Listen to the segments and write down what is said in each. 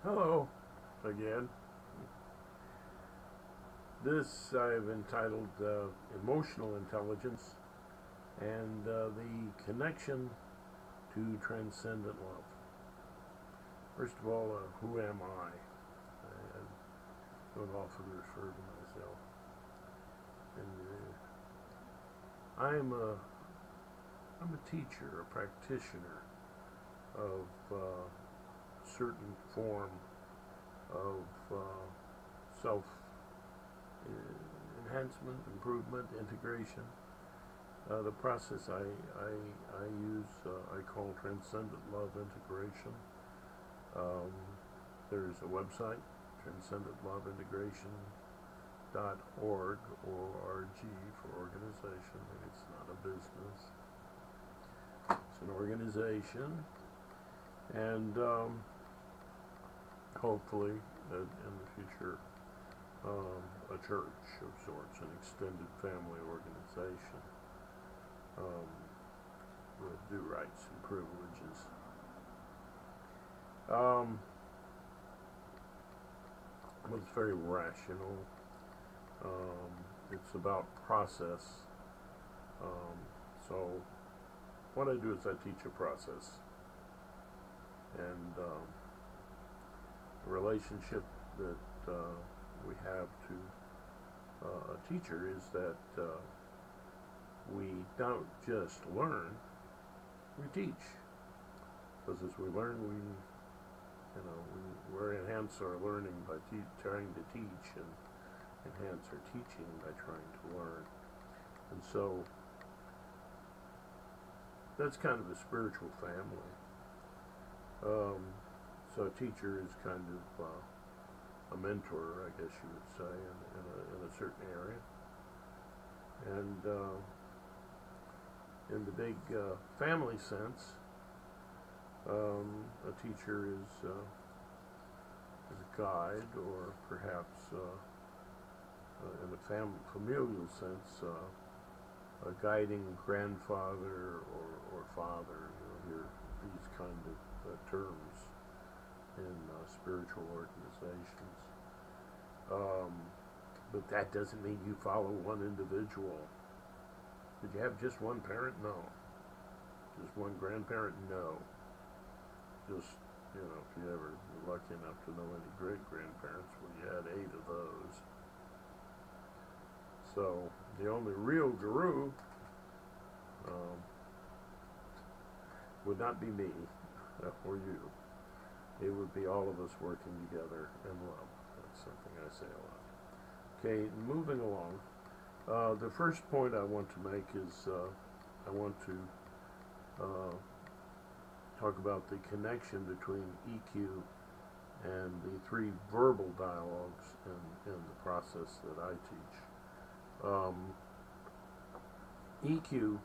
Hello again. This I've entitled Emotional Intelligence and the Connection to Transcendent Love. First of all, who am I don't often refer to myself. And I'm a teacher, a practitioner of certain form of self enhancement, improvement, integration. The process I use, I call Transcendent Love Integration. There's a website, transcendentloveintegration.org, O-R-G for organization. It's not a business. It's an organization. And hopefully in the future a church of sorts, an extended family organization with due rights and privileges. It's very rational. It's about process. So what I do is I teach a process. And the relationship that we have to a teacher is that we don't just learn, we teach. Because as we learn, we enhance our learning by trying to teach, and enhance our teaching by trying to learn. And so that's kind of a spiritual family. So a teacher is kind of a mentor, I guess you would say, in a certain area. And in the big family sense, a teacher is a guide, or perhaps in a familial sense, a guiding grandfather or father. You'll hear these kind of terms in spiritual organizations. But that doesn't mean you follow one individual. Did you have just one parent? No. Just one grandparent? No. Just, if you ever were lucky enough to know any great-grandparents, well, you had 8 of those. So the only real guru would not be me or you. It would be all of us working together in love. That's something I say a lot. Okay, moving along. The first point I want to make is I want to talk about the connection between EQ and the 3 verbal dialogues in the process that I teach. EQ,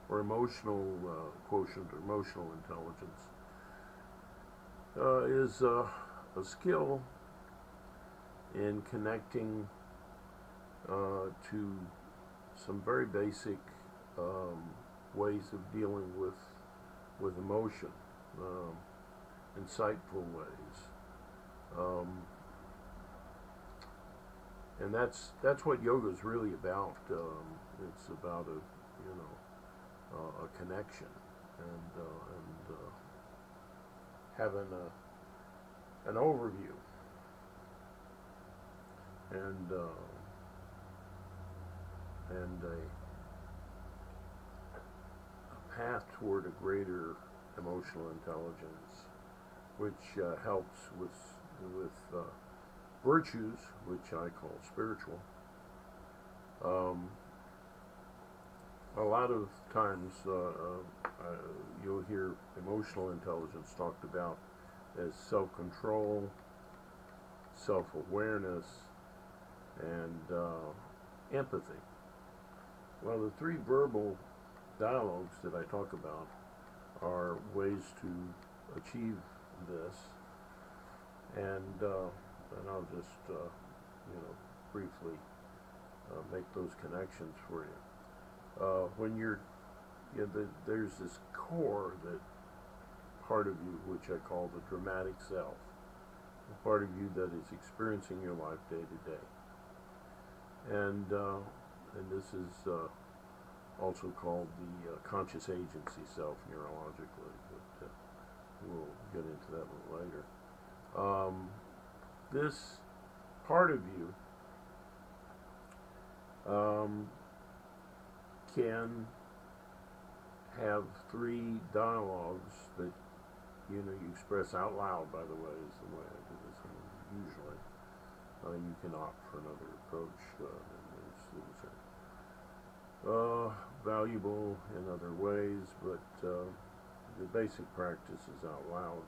or emotional quotient, or emotional intelligence, is a skill in connecting to some very basic ways of dealing with emotion, insightful ways, and that's what yoga is really about. It's about a connection and having an overview and a path toward a greater emotional intelligence, which helps with virtues, which I call spiritual. A lot of times you'll hear emotional intelligence talked about as self-control, self-awareness, and empathy. Well, the 3 verbal dialogues that I talk about are ways to achieve this, and I'll just briefly make those connections for you. When there's this core, that part of you which I call the dramatic self, a part of you that is experiencing your life day to day. And this is also called the conscious agency self neurologically, but we'll get into that a little later. This part of you can have three dialogues that you express out loud. By the way, is the way I do this usually. You can opt for another approach. These are valuable in other ways, but the basic practice is out loud.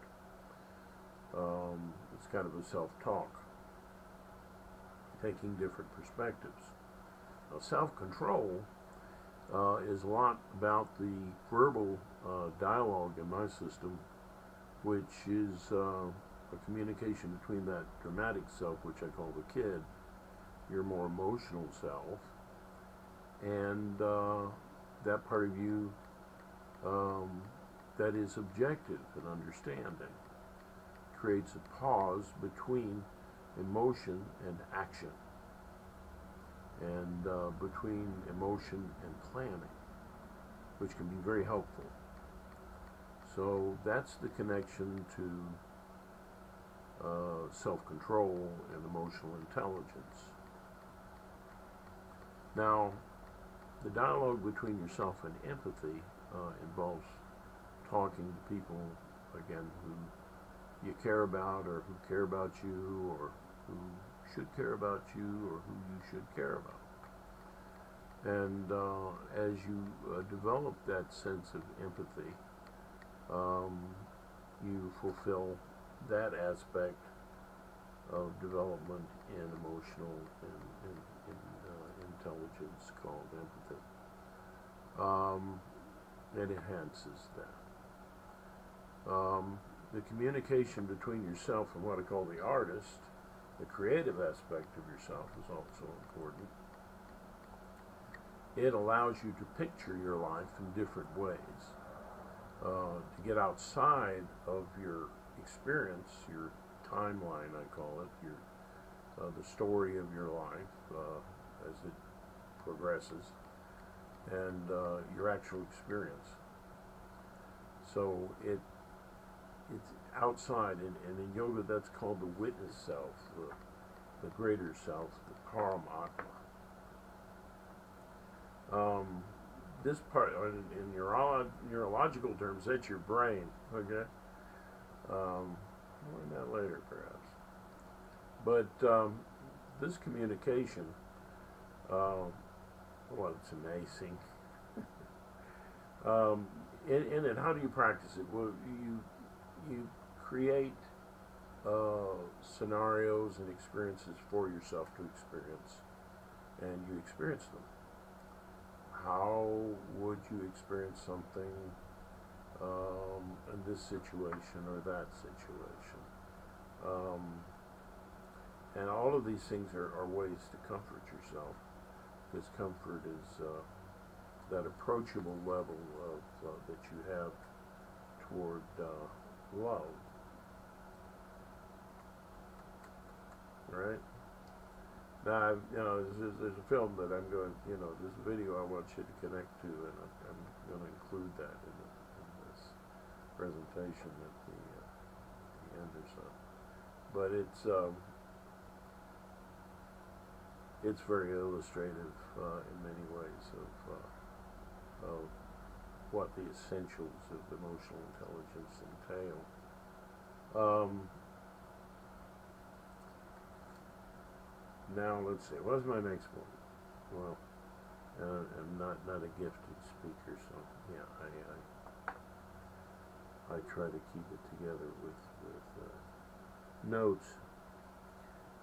It's kind of a self-talk, taking different perspectives. Now, self-control is a lot about the verbal dialogue in my system, which is a communication between that dramatic self, which I call the kid, your more emotional self, and that part of you that is objective and understanding. Creates a pause between emotion and action, and between emotion and planning, which can be very helpful. So that's the connection to self-control and emotional intelligence. Now, the dialogue between yourself and empathy involves talking to people, again, who you care about, or who care about you, or who should care about you, or who you should care about. And as you develop that sense of empathy, you fulfill that aspect of development in emotional and intelligence called empathy. It enhances that. The communication between yourself and what I call the artist, the creative aspect of yourself, is also important. It allows you to picture your life in different ways, to get outside of your experience, your timeline, I call it, the story of your life as it progresses, and your actual experience. So it's outside, and in yoga that's called the witness self, the greater self, the Paramatma. This part, in neurological terms, that's your brain, okay? We'll learn that later, perhaps. But this communication, well, it's amazing. In it, how do you practice it? Well, you create scenarios and experiences for yourself to experience, and you experience them. How would you experience something in this situation or that situation? And all of these things are ways to comfort yourself, because comfort is that approachable level of that you have toward love, right? Now, there's a film that I'm going, this video I want you to connect to, and I'm going to include that in this presentation at the end or so. But it's very illustrative in many ways of what the essentials of emotional intelligence entail. Now let's see. What's my next one? Well, I'm not a gifted speaker, so yeah, I try to keep it together with notes.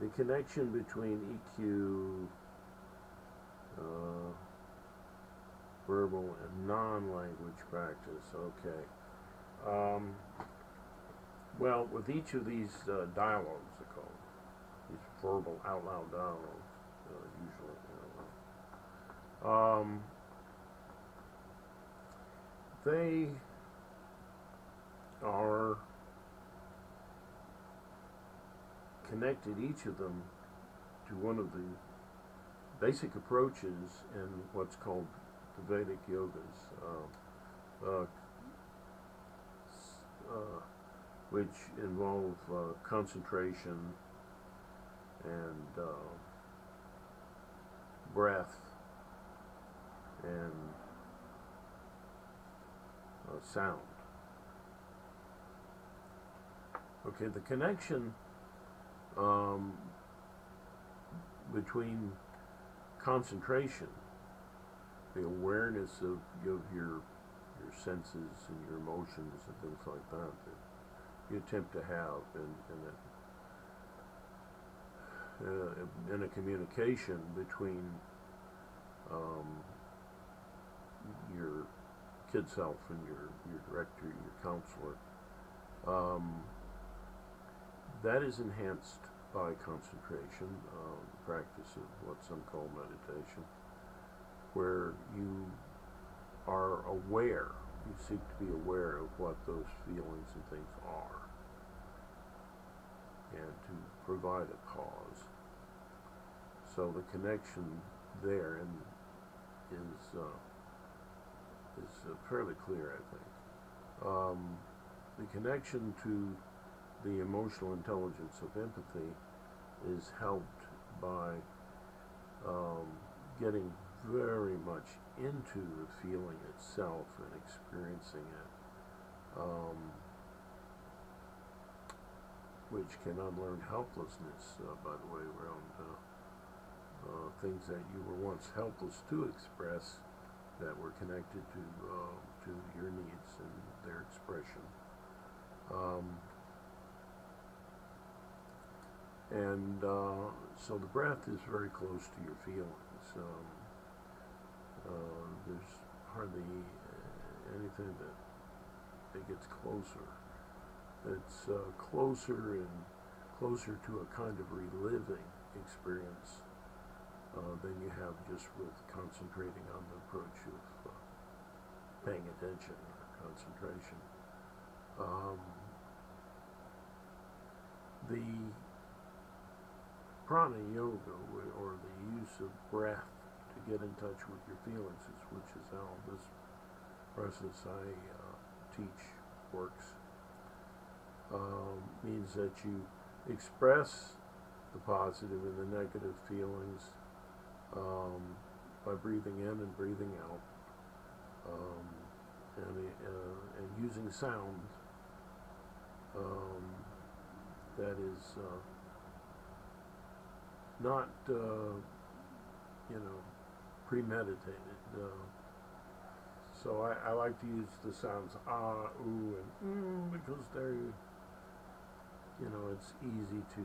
The connection between EQ, verbal and non-language practice. Okay. Well, with each of these dialogues, they're called. These verbal out loud dialogues, usually. They are connected each of them to one of the basic approaches in what's called the Vedic yogas, which involve concentration and breath and sound. Okay, the connection between concentration, the awareness of your senses and your emotions and things like that you attempt to have in a communication between your kid self and your director, your counselor. That is enhanced by concentration, the practice of what some call meditation, where you are aware, you seek to be aware of what those feelings and things are, and to provide a cause. So the connection there is fairly clear, I think. The connection to the emotional intelligence of empathy is helped by getting very much into the feeling itself and experiencing it, which can unlearn helplessness, by the way, around things that you were once helpless to express that were connected to your needs and their expression. So the breath is very close to your feelings. There's hardly anything that gets closer. It's closer and closer to a kind of reliving experience than you have just with concentrating on the approach of paying attention or concentration. The prana yoga, or the use of breath to get in touch with your feelings, which is how this process I teach works, means that you express the positive and the negative feelings by breathing in and breathing out, and using sound that is not premeditated. So I like to use the sounds ah, ooh, and because they're, it's easy to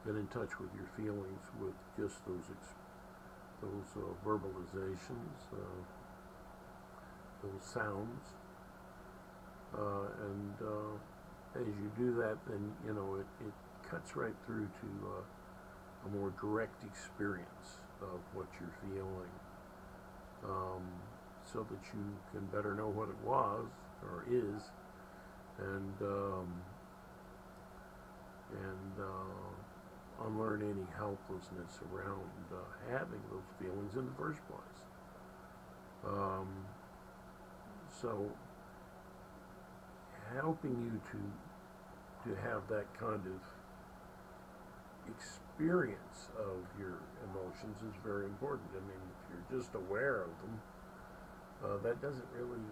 get in touch with your feelings with just those verbalizations, those sounds, and as you do that, then it cuts right through to a more direct experience of what you're feeling, so that you can better know what it was or is, and unlearn any helplessness around having those feelings in the first place. So helping you to have that kind of experience of your emotions is very important. I mean, if you're just aware of them, that doesn't really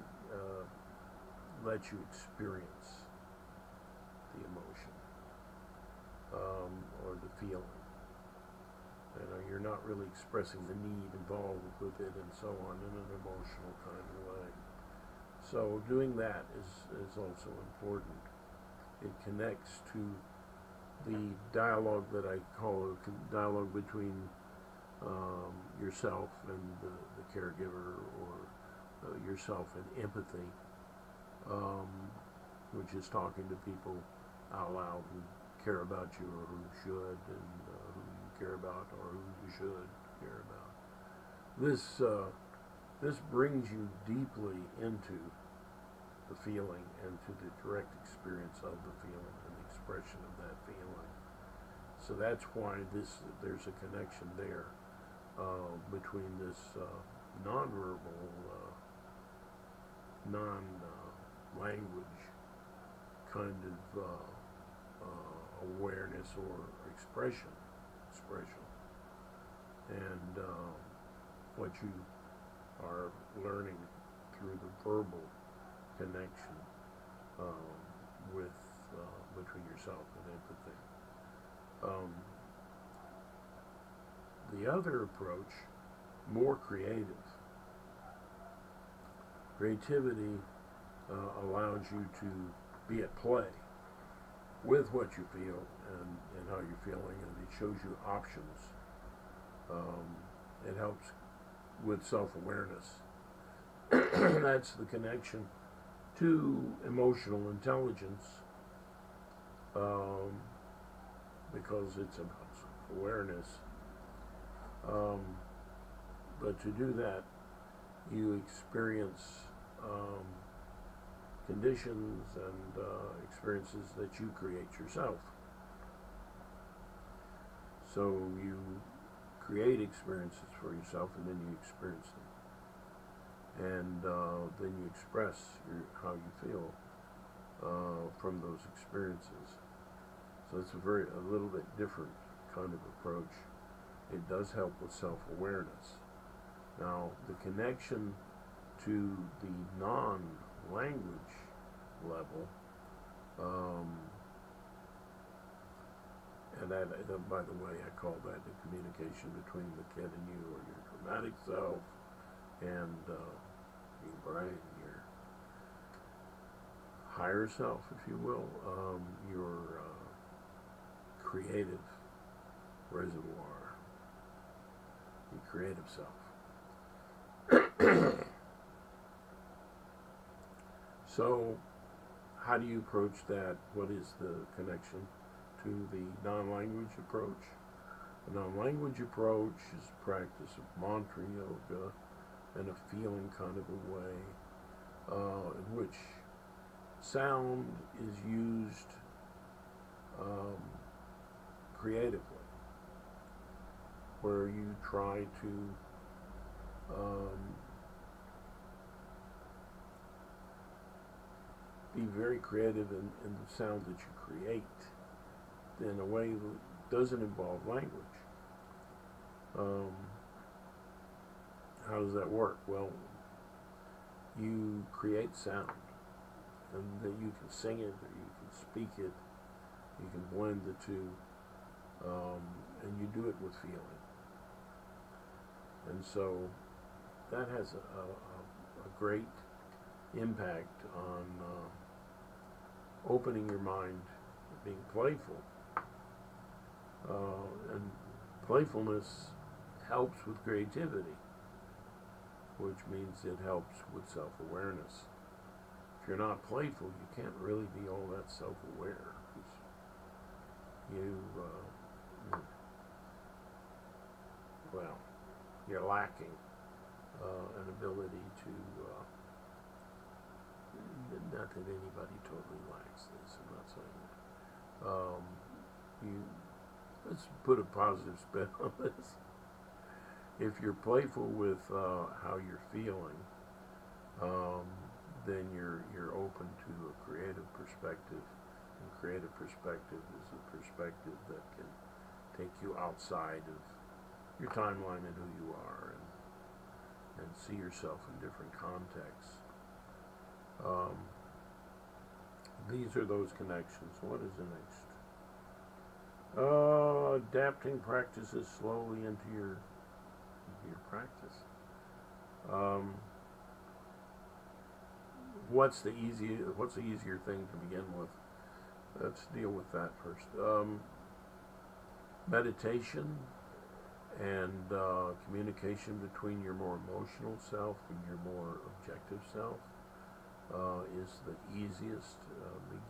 let you experience the emotion or the feeling. You're not really expressing the need involved with it and so on in an emotional kind of way. So doing that is also important. It connects to the dialogue that I call a dialogue between yourself and the caregiver, or yourself and empathy, which is talking to people out loud who care about you, or who should, and who you care about, or who you should care about. This brings you deeply into the feeling and to the direct experience of the feeling and the expression of that feeling. So that's why there's a connection there between this nonverbal, non-language kind of awareness or expression, and what you are learning through the verbal connection with between yourself and empathy. The other approach, more creative. Creativity allows you to be at play with what you feel and how you're feeling, and it shows you options. It helps with self-awareness. That's the connection to emotional intelligence, because it's about self-awareness. But to do that, you experience conditions and experiences that you create yourself. So you create experiences for yourself, and then you experience them. And then you express how you feel from those experiences. So it's a little bit different kind of approach. It does help with self-awareness. Now, the connection to the non-language level, and that, by the way, I call that the communication between the kid and you, or your dramatic self, and your brain, your higher self, if you will, your creative reservoir, your creative self. So, how do you approach that? What is the connection to the non-language approach? The non-language approach is practice of mantra yoga in a feeling kind of a way, in which sound is used creatively, where you try to be very creative in the sound that you create in a way that doesn't involve language. How does that work? Well, you create sound, and that you can sing it, or you can speak it, you can blend the two, and you do it with feeling. And so that has a great impact on opening your mind, being playful. And playfulness helps with creativity, which means it helps with self-awareness. If you're not playful, you can't really be all that self-aware, because you're lacking an ability to, not that anybody totally lacks this, I'm not saying that. Let's put a positive spin on this. If you're playful with how you're feeling, then you're open to a creative perspective, and creative perspective is a perspective that can take you outside of your timeline and who you are, and see yourself in different contexts. These are those connections. What is the next? Adapting practices slowly into your practice. What's the easier thing to begin with? Let's deal with that first. Meditation and communication between your more emotional self and your more objective self is the easiest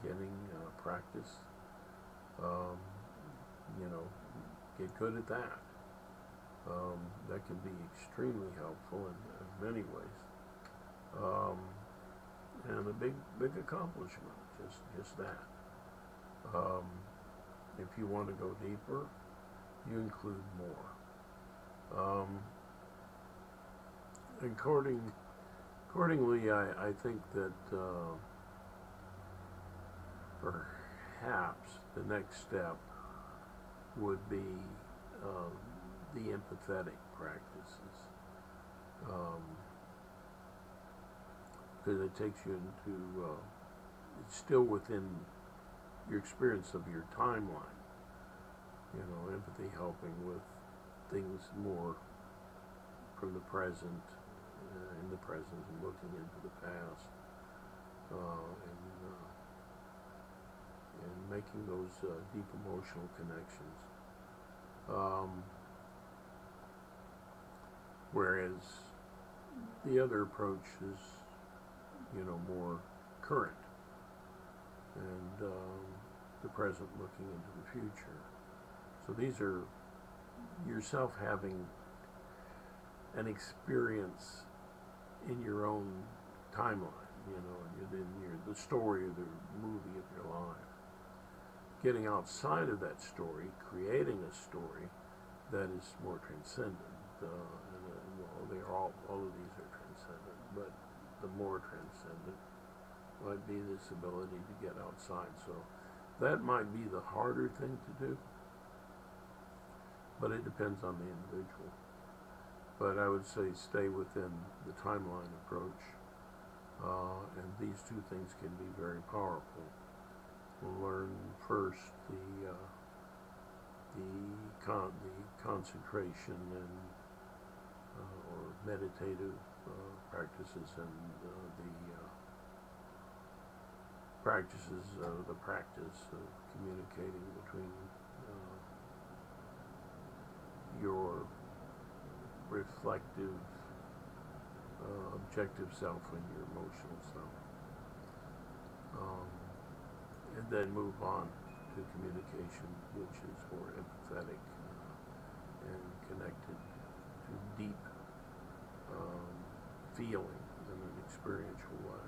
beginning practice. Get good at that. That can be extremely helpful in many ways, and a big accomplishment. Just that. If you want to go deeper, you include more. Accordingly, I think that perhaps the next step would be the empathetic practices, because it takes you into, it's still within your experience of your timeline. You know, empathy helping with things more from the present, in the present, and looking into the past, and making those deep emotional connections. Whereas the other approach is, you know, more current, and the present looking into the future. So these are yourself having an experience in your own timeline, you know, the story of the movie of your life. Getting outside of that story, creating a story that is more transcendent. Well, they are all of these are transcendent, but the more transcendent might be this ability to get outside. So that might be the harder thing to do, but it depends on the individual. But I would say stay within the timeline approach, and these two things can be very powerful. We'll learn first the concentration and or meditative practices, and the practice of communicating between your reflective, objective self and your emotional self, and then move on to communication, which is more empathetic and connected to deep feeling in an experiential way.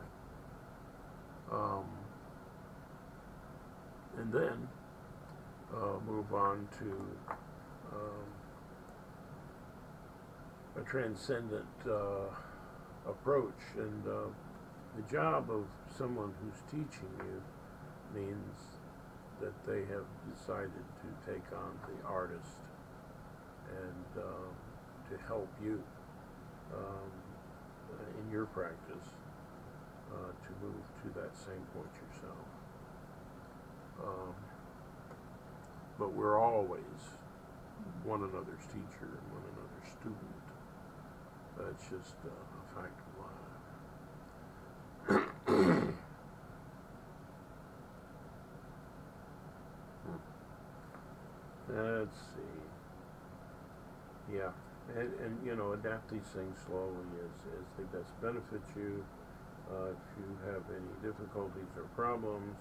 And then move on to a transcendent approach. And the job of someone who's teaching you means that they have decided to take on the artist and to help you in your practice to move to that same point yourself. But we're always one another's teacher and one another's student. That's just a fact of life. Let's see. Yeah, and you know, adapt these things slowly as they best benefit you. If you have any difficulties or problems,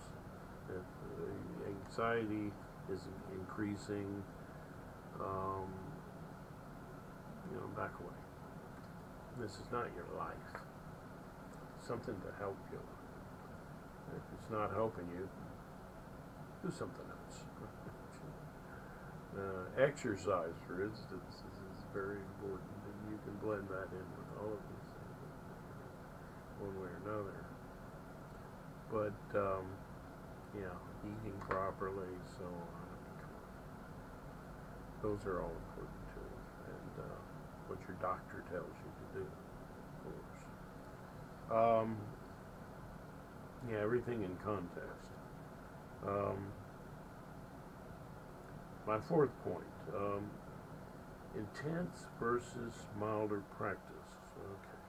if the anxiety is increasing, you know, back away. This is not your life. It's something to help you. If it's not helping you, do something else. Exercise, for instance, is very important, and you can blend that in with all of these things, one way or another. But, yeah, eating properly, so on. Those are all important too, and what your doctor tells you to do, of course. Yeah, everything in context. My fourth point, intense versus milder practice. Okay.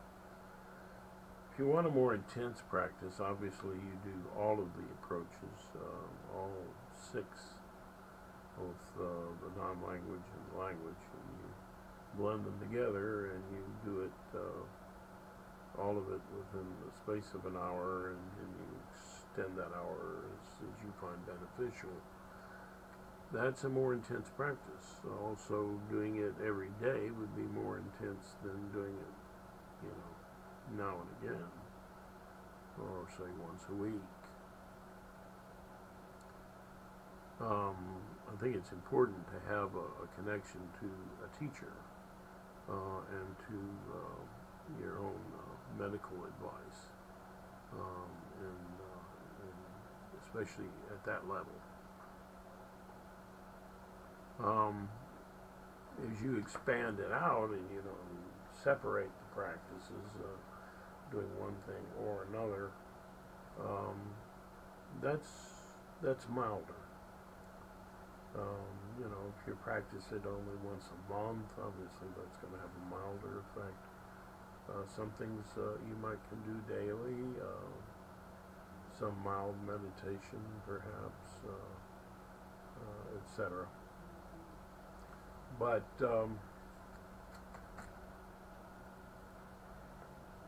If you want a more intense practice, obviously you do all of the approaches, all 6, both the non-language and the language, and you blend them together, and you do it, all of it within the space of an hour, and you extend that hour as you find beneficial. That's a more intense practice. Also, doing it every day would be more intense than doing it, you know, now and again, or say once a week. I think it's important to have a connection to a teacher and to your own medical advice, and especially at that level. As you expand it out and separate the practices, doing one thing or another, that's milder. If you practice it only once a month, obviously that's going to have a milder effect. Some things you might can do daily, some mild meditation perhaps, etc. But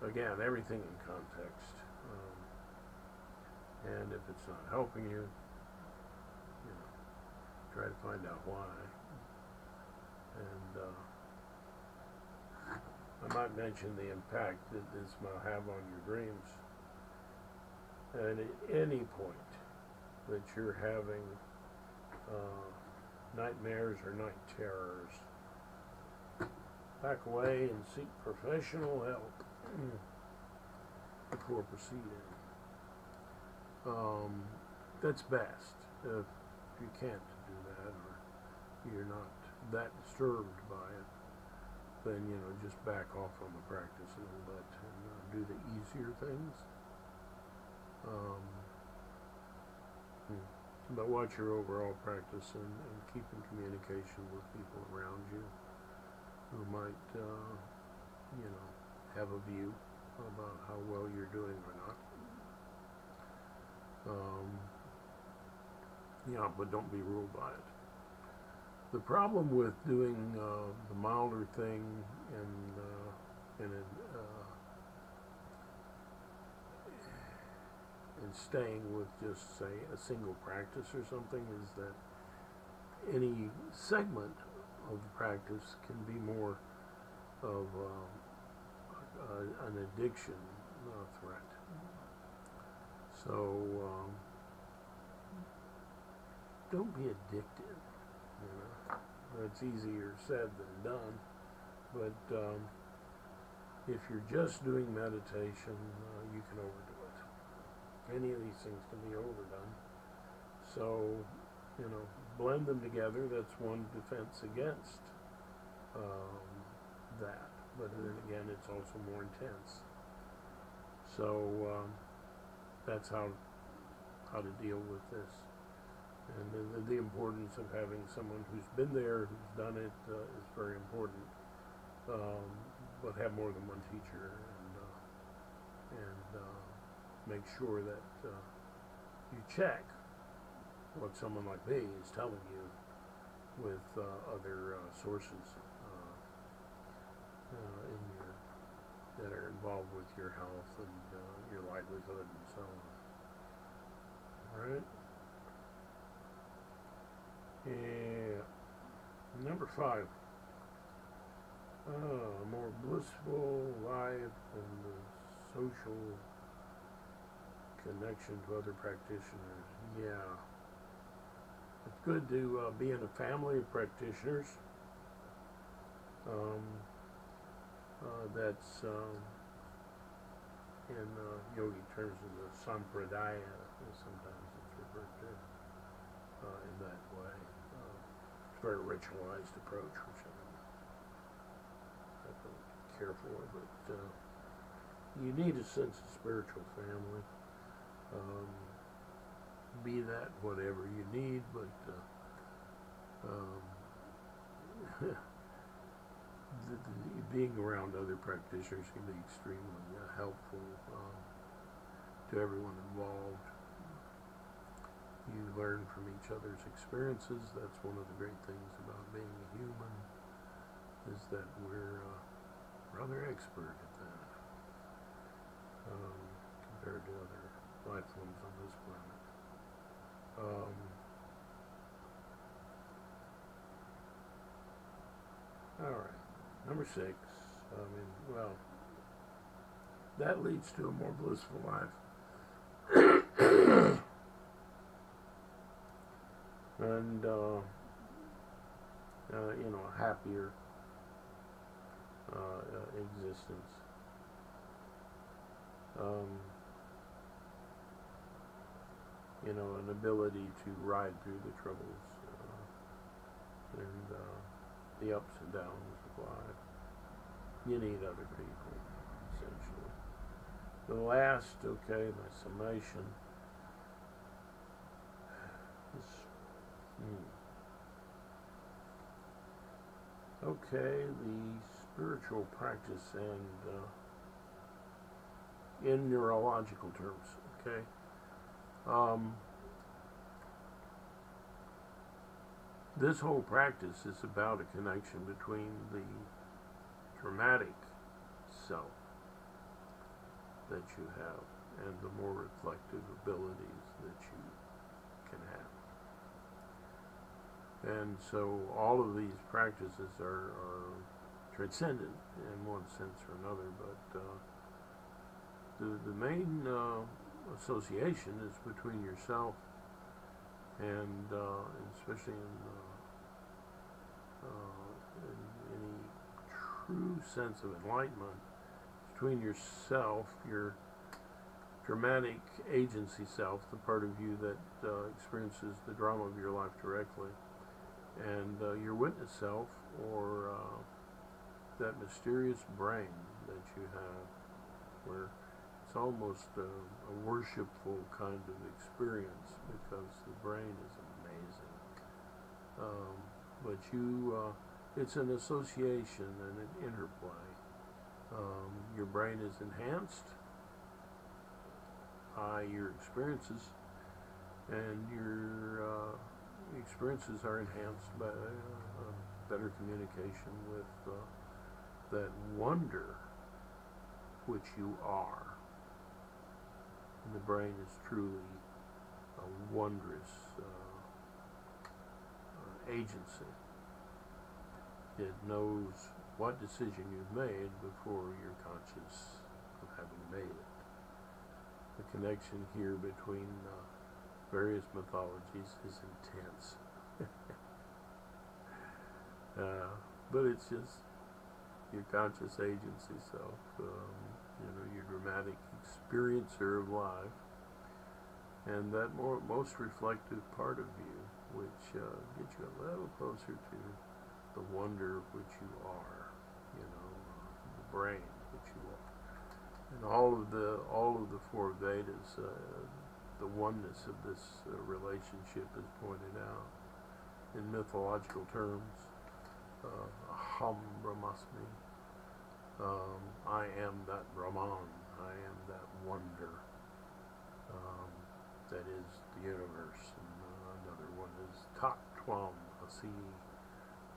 again, everything in context. And if it's not helping you, try to find out why. And I might mention the impact that this might have on your dreams. And at any point that you're having nightmares or night terrors, back away and seek professional help before proceeding. That's best. If you can't do that, or you're not that disturbed by it, then just back off on the practice a little bit and do the easier things. But watch your overall practice and keep in communication with people around you who might have a view about how well you're doing or not. But don't be ruled by it. The problem with doing the milder thing and staying with just, say, a single practice or something is that any segment of the practice can be more of an addiction threat. So don't be addicted. It's easier said than done. But if you're just doing meditation, you can overdo it. Any of these things can be overdone. So, blend them together. That's one defense against that. But then again, it's also more intense. So that's how to deal with this. And the importance of having someone who's been there, who's done it, is very important. But have more than one teacher, and make sure that you check what someone like me is telling you with other sources that are involved with your health and your livelihood and so on. All right. Yeah. Number 5. A more blissful life and the social connection to other practitioners. Yeah. It's good to be in a family of practitioners. That's in yogi terms of the sampradaya, sometimes it's referred to in that way. It's a very ritualized approach, which I don't care for, but you need a sense of spiritual family. Be that whatever you need, but being around other practitioners can be extremely helpful to everyone involved. You learn from each other's experiences. That's one of the great things about being a human, is that we're rather expert at that compared to other life forms on this planet. All right. Number 6, that leads to a more blissful life. and you know, a happier existence. You know, an ability to ride through the troubles and the ups and downs of life. You need other people, essentially. The last, okay, my summation is, okay, the spiritual practice and in neurological terms, okay. This whole practice is about a connection between the dramatic self that you have and the more reflective abilities that you can have. And so all of these practices are transcendent in one sense or another, but the main association is between yourself and especially in any true sense of enlightenment, between yourself, your dramatic agency self, the part of you that experiences the drama of your life directly, and your witness self, or that mysterious brain that you have, where it's almost a worshipful kind of experience because the brain is amazing. But it's an association and an interplay. Your brain is enhanced by your experiences, and your experiences are enhanced by better communication with that wonder which you are. And the brain is truly a wondrous agency. It knows what decision you've made before you're conscious of having made it. The connection here between various mythologies is intense. But it's just your conscious agency self, you know, your dramatic experiencer of life, and that most reflective part of you, which gets you a little closer to the wonder of which you are, you know, the brain which you are. And all of the four Vedas, the oneness of this relationship is pointed out in mythological terms. Aham Brahmasmi. I am that Brahman. I am that wonder. That is the universe. And another one is Tat Tvam Asi.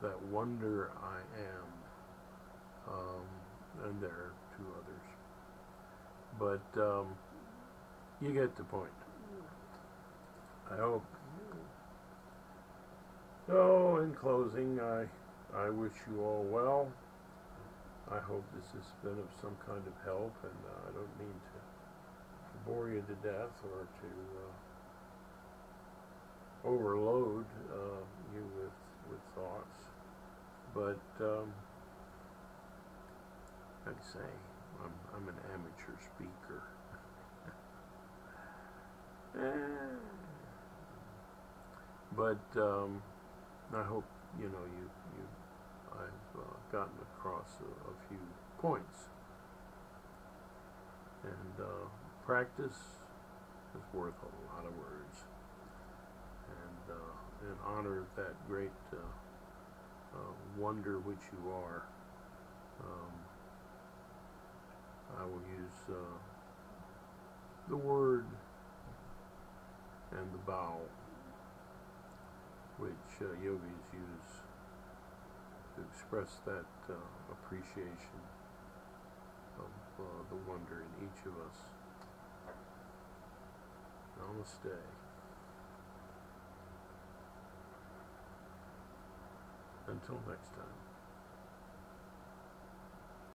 That wonder I am. And there are two others. But you get the point. I hope. So, in closing, I wish you all well. I hope this has been of some kind of help, and I don't mean to bore you to death or to overload you with thoughts. But like I say, I'm an amateur speaker. But I hope I've gotten across a few points. And practice is worth a lot of words. And in honor of that great wonder which you are, I will use the word and the bow which yogis use to express that appreciation of the wonder in each of us. Namaste. Until next time.